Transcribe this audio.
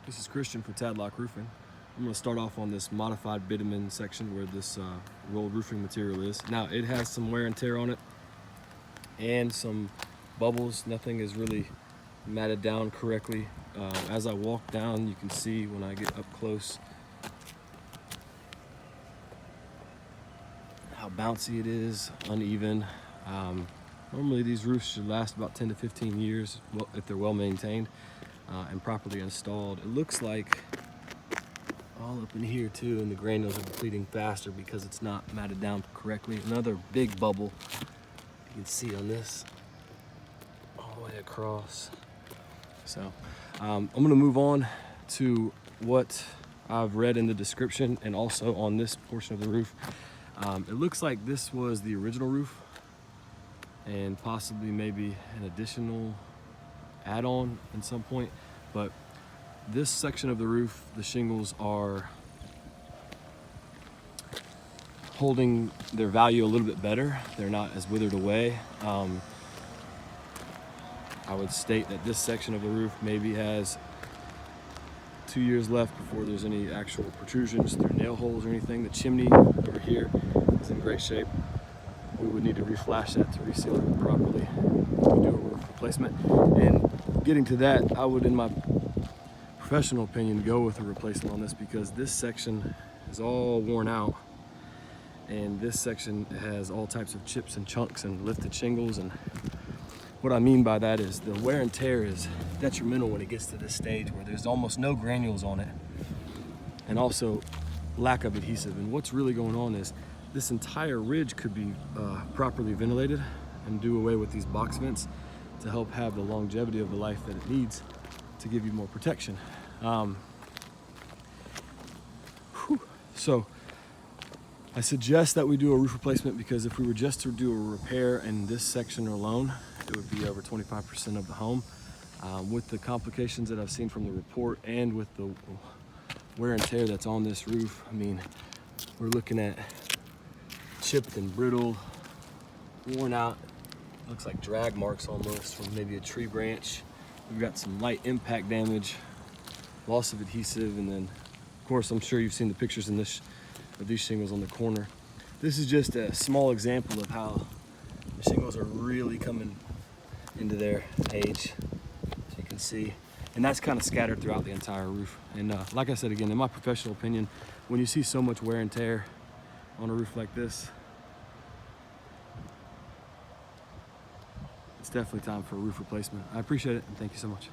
This is Christian for Tadlock Roofing. I'm going to start off on this modified bitumen section where this rolled roofing material is. Now it has some wear and tear on it and some bubbles. Nothing is really matted down correctly. As I walk down, you can see when I get up close how bouncy it is, uneven. Normally these roofs should last about 10 to 15 years if they're well maintained and properly installed. It looks like all up in here too, and the granules are depleting faster because it's not matted down correctly. Another big bubble you can see on this all the way across. So I'm gonna move on to what I've read in the description and also on this portion of the roof. It looks like this was the original roof and possibly maybe an additional add-on at some point, but this section of the roof, the shingles are holding their value a little bit better. They're not as withered away. I would state that this section of the roof maybe has 2 years left before there's any actual protrusions through nail holes or anything. The chimney over here is in great shape. We would need to reflash that to reseal it properly. We do a roof replacement. And getting to that, I would, in my professional opinion, go with a replacement on this because this section is all worn out and this section has all types of chips and chunks and lifted shingles. And what I mean by that is the wear and tear is detrimental when it gets to this stage where there's almost no granules on it and also lack of adhesive. And what's really going on is this entire ridge could be properly ventilated and do away with these box vents to help have the longevity of the life that it needs to give you more protection. So I suggest that we do a roof replacement because if we were just to do a repair in this section alone, it would be over 25% of the home. With the complications that I've seen from the report and with the wear and tear that's on this roof, I mean, we're looking at chipped and brittle, worn out, looks like drag marks almost from maybe a tree branch. We've got some light impact damage, loss of adhesive, and then of course I'm sure you've seen the pictures in this of these shingles on the corner. This is just a small example of how the shingles are really coming into their age, as you can see, and that's kind of scattered throughout the entire roof. And like I said again, in my professional opinion, when you see so much wear and tear on a roof like this, it's definitely time for a roof replacement. I appreciate it and thank you so much.